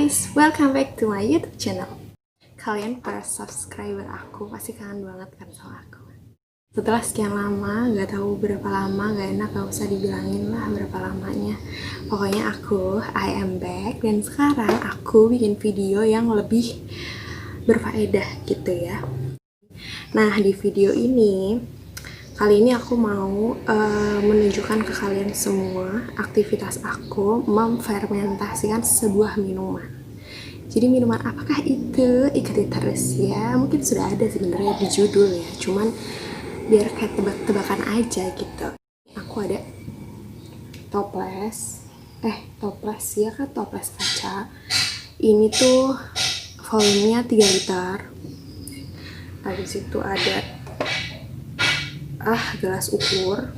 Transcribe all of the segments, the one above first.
guys, welcome back to my YouTube channel. Kalian para subscriber aku pasti kangen banget kan sama aku. Setelah sekian lama, gak tahu berapa lama, gak enak, gak usah dibilangin lah berapa lamanya. Pokoknya I am back, dan sekarang aku bikin video yang lebih berfaedah gitu ya. Nah, di video ini kali ini aku mau menunjukkan ke kalian semua aktivitas aku memfermentasikan sebuah minuman. Jadi minuman apakah itu? Ikuti terus ya. Mungkin sudah ada sebenarnya di judul ya, cuman biar kayak tebak-tebakan aja gitu. Aku ada toples ya kan, toples kaca. Ini tuh volumenya 3 liter. Habis itu ada gelas ukur.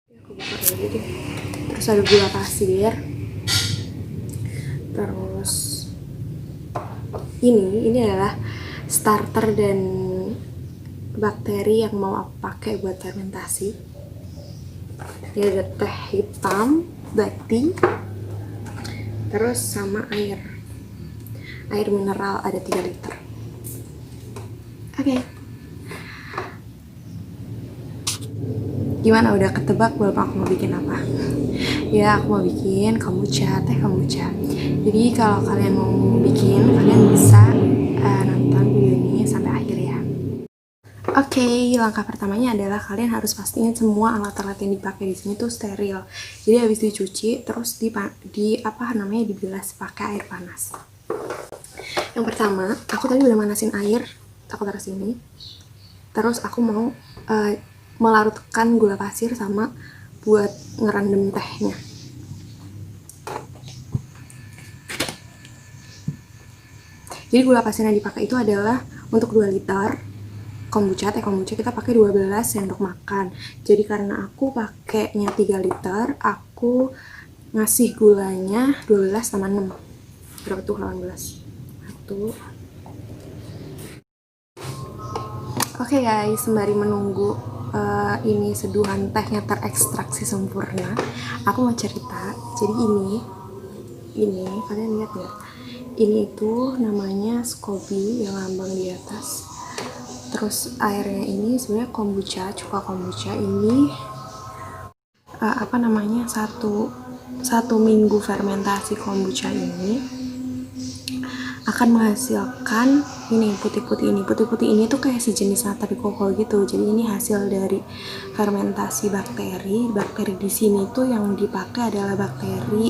Aku buka dulu deh. Terus ada gula pasir. Terus ini adalah starter dan bakteri yang mau aku pakai buat fermentasi. Ini ada teh hitam, black tea, terus sama air mineral ada 3 liter. Oke. Gimana, udah ketebak belum aku mau bikin apa? Ya, aku mau bikin teh kombucha. Jadi kalau kalian mau bikin, kalian bisa nonton video ini sampai akhir ya. Oke, langkah pertamanya adalah kalian harus pastiin semua alat-alat yang dipakai di sini tuh steril. Jadi habis dicuci, terus dibilas pakai air panas. Yang pertama, aku tadi udah manasin air, aku taruh sini. Terus aku mau melarutkan gula pasir sama buat ngerendam tehnya. Jadi gula pasir yang dipakai itu adalah untuk 2 liter teh kombucha kita pakai 12 sendok makan. Jadi karena aku pakainya 3 liter, aku ngasih gulanya 12 sama 6. Berapa tuh? 18. Oke guys, sembari menunggu ini seduhan tehnya terekstraksi sempurna, aku mau cerita. Jadi ini kalian lihat ya, ini itu namanya SCOBY yang lambang di atas. Terus airnya ini sebenarnya cuka kombucha ini satu minggu fermentasi kombucha ini akan menghasilkan ini putih-putih ini tuh kayak sejenis nata de coco gitu. Jadi ini hasil dari fermentasi bakteri di sini tuh yang dipakai adalah bakteri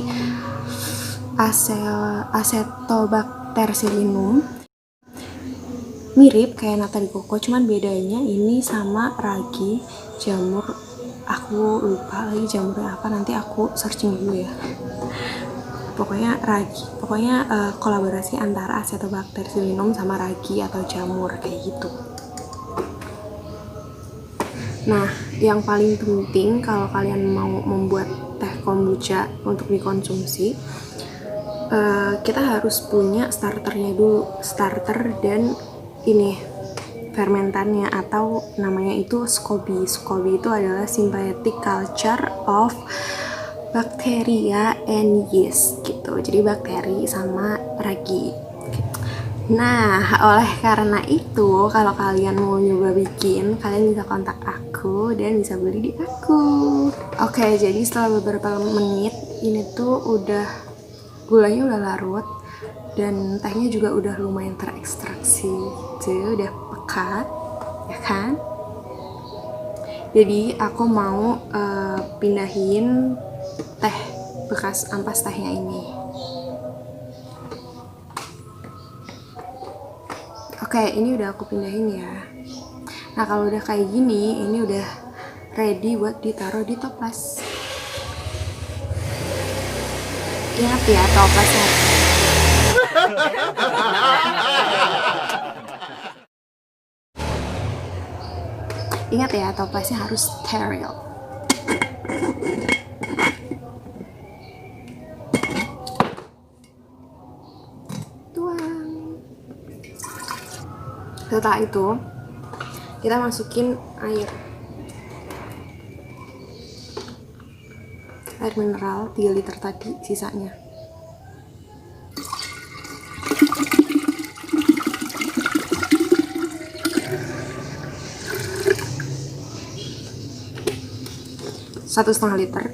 Acetobacter-Sillinum. Mirip kayak nata de coco, cuman bedanya ini sama ragi, jamur. Aku lupa lagi jamurnya apa, nanti aku searching dulu ya. Pokoknya kolaborasi antara Acetobacter-Sillinum sama ragi atau jamur kayak gitu. Nah, yang paling penting kalau kalian mau membuat teh kombucha untuk dikonsumsi, kita harus punya starternya dulu, starter dan ini fermentannya, atau namanya itu SCOBY. SCOBY itu adalah Symbiotic Culture of Bacteria and Yeast gitu. Jadi bakteri sama ragi. Nah, oleh karena itu, kalau kalian mau nyoba bikin, kalian bisa kontak aku dan bisa beli di aku. Oke, jadi setelah beberapa menit, ini tuh gulanya udah larut dan tehnya juga udah lumayan terekstraksi. Jadi udah pekat, ya kan? Jadi aku mau pindahin teh bekas ampas tehnya ini. Oke, ini udah aku pindahin ya. Nah, kalau udah kayak gini, ini udah ready buat ditaruh di toples. Ingat ya, toplesnya. Ingat ya, toplesnya harus steril. Setelah itu kita masukin air mineral 3 liter tadi sisanya. 1,5 liter.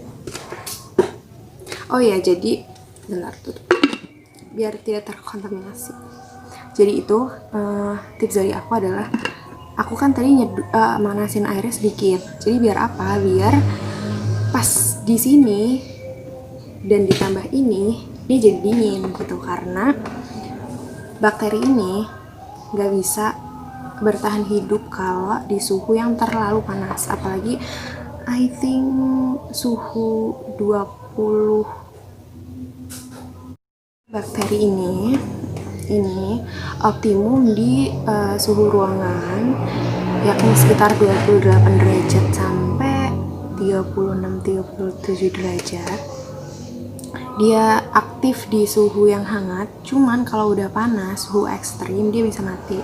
Oh ya, jadi bentar tutup biar tidak terkontaminasi. Jadi itu tips dari aku adalah, aku kan tadi manasin airnya sedikit. Jadi biar apa? Biar pas di sini dan ditambah ini dia jadi dingin gitu, karena bakteri ini nggak bisa bertahan hidup kalau di suhu yang terlalu panas, apalagi I think suhu 20. Bakteri ini optimum di suhu ruangan yakni sekitar 28 derajat sampai 36-37 derajat. Dia aktif di suhu yang hangat, cuman kalau udah panas, suhu ekstrim, dia bisa mati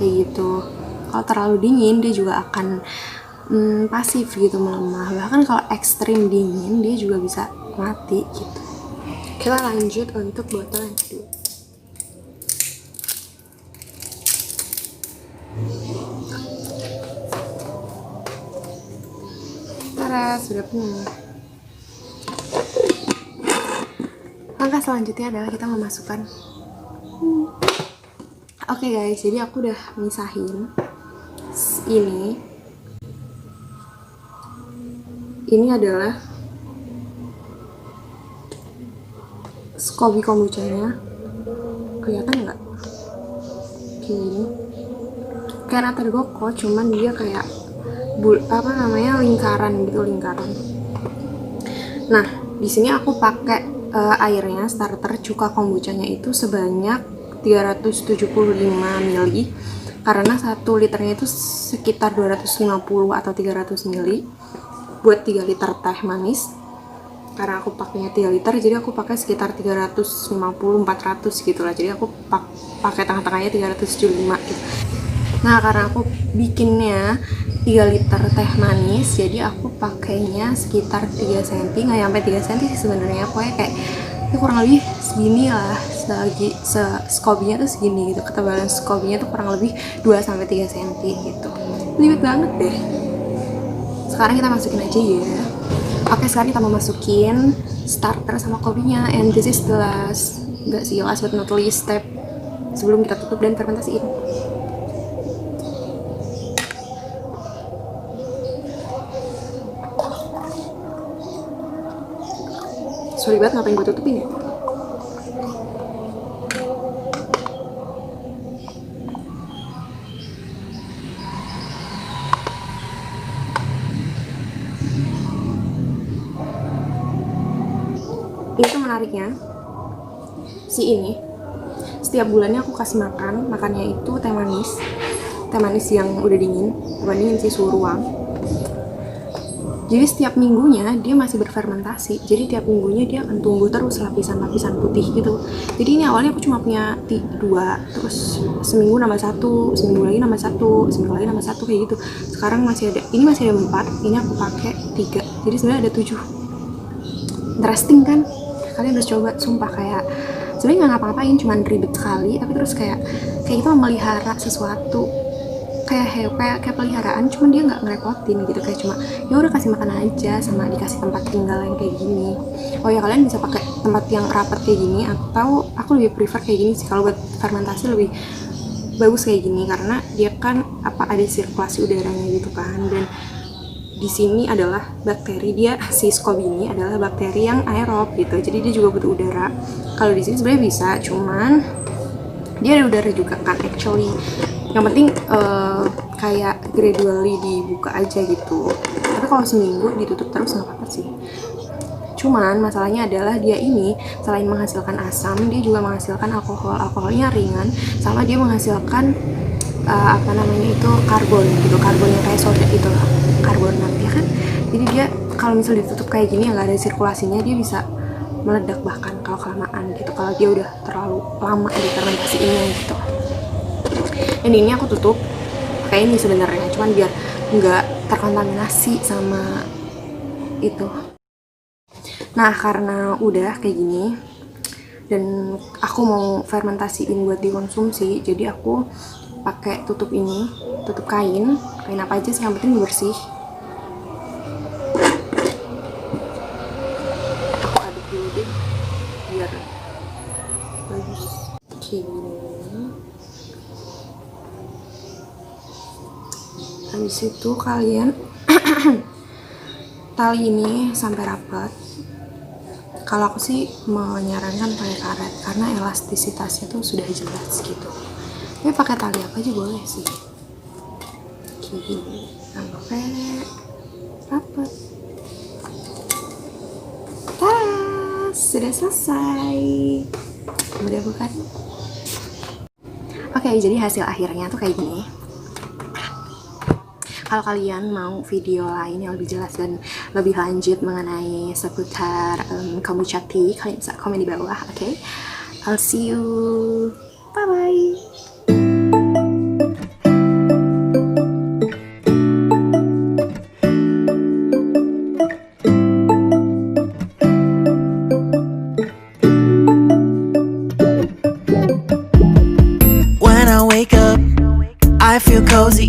kayak gitu. Kalau terlalu dingin dia juga akan pasif gitu, melemah. Bahkan kalau ekstrim dingin dia juga bisa mati gitu. Kita lanjut untuk botol yang kedua. Tara, sudah penuh. Langkah selanjutnya adalah kita memasukkan. Oke guys, jadi aku udah misahin ini. Ini adalah SCOBY kombuchanya. Kelihatan nggak? Kayak gini. Kayak nata de coco, cuman dia kayak lingkaran gitu, lingkaran. Nah, di sini aku pakai airnya starter cuka kombuchanya itu sebanyak 375 ml, karena 1 liternya itu sekitar 250 atau 300 ml buat 3 liter teh manis. Karena aku pakainya 3 liter, jadi aku pakai sekitar 350-400 gitu lah. Jadi aku pakai tengah-tengahnya 375 gitu. Nah, karena aku bikinnya 3 liter teh manis, jadi aku pakainya sekitar 3 cm, nggak sampai 3 cm sih sebenarnya, pokoknya kayak ya kurang lebih segini lah, SCOBY-nya tuh segini gitu, ketebalan SCOBY-nya tuh kurang lebih 2-3 cm gitu, limit banget deh. Sekarang kita masukin aja ya. Oke, sekarang kita mau masukin starter sama kopinya, and this is the last, nggak sih last but not least step sebelum kita tutup dan fermentasiin. Sorry banget, ngapain gue tutupin ya? Itu menariknya, si ini setiap bulannya aku kasih makannya itu teh manis yang udah dingin, bukan dingin sih, suhu ruang. Jadi setiap minggunya dia masih berfermentasi, jadi tiap minggunya dia akan tumbuh terus lapisan-lapisan putih gitu. Jadi ini awalnya aku cuma punya 2, terus seminggu nambah 1, seminggu lagi nambah 1, seminggu lagi nambah 1 kayak gitu. Sekarang masih ada 4, ini aku pakai 3, jadi sebenarnya ada 7. Interesting kan? Kalian harus coba, sumpah. Kayak sebenarnya nggak ngapa-ngapain, cuman ribet sekali, tapi terus kayak kita memelihara sesuatu kayak peliharaan, cuman dia nggak ngerepotin gitu, kayak cuma ya udah kasih makan aja sama dikasih tempat tinggal yang kayak gini. Oh ya, kalian bisa pakai tempat yang rapat kayak gini, atau aku lebih prefer kayak gini sih, kalau buat fermentasi lebih bagus kayak gini, karena dia kan ada sirkulasi udaranya gitu kan. Dan di sini adalah bakteri, dia si SCOBY ini adalah bakteri yang aerob gitu, jadi dia juga butuh udara. Kalau di sini sebenarnya bisa, cuman dia ada udara juga kan actually. Yang penting kayak gradually dibuka aja gitu. Tapi kalau seminggu ditutup terus nggak apa-apa sih. Cuman masalahnya adalah dia ini selain menghasilkan asam, dia juga menghasilkan alkoholnya ringan, sama dia menghasilkan karbon gitu, karbon yang kayak soda gitu loh, karbonat ya kan. Jadi dia kalau misalnya ditutup kayak gini, yang nggak ada sirkulasinya, dia bisa meledak bahkan kalau kelamaan gitu, kalau dia udah terlalu lama di fermentasi ini gitu. Dan ini aku tutup pakai ini sebenarnya, cuman biar nggak terkontaminasi sama itu. Nah, karena udah kayak gini dan aku mau fermentasiin buat dikonsumsi, jadi aku pakai tutup ini, tutup kain apa aja sih, yang penting bersih. kayak gini. Habis itu kalian tali ini sampai rapat. Kalau aku sih menyarankan pakai karet karena elastisitasnya tuh sudah jelas gitu. Tapi pakai tali apa aja boleh sih. Kayak gini sampai rapat. Tas sudah selesai. Mudah bukan? Oke, jadi hasil akhirnya tuh kayak gini. Kalau kalian mau video lain yang lebih jelas dan lebih lanjut mengenai seputar kombucha tea, kalian bisa komen di bawah, oke? I'll see you. Bye-bye. When I wake up, I feel cozy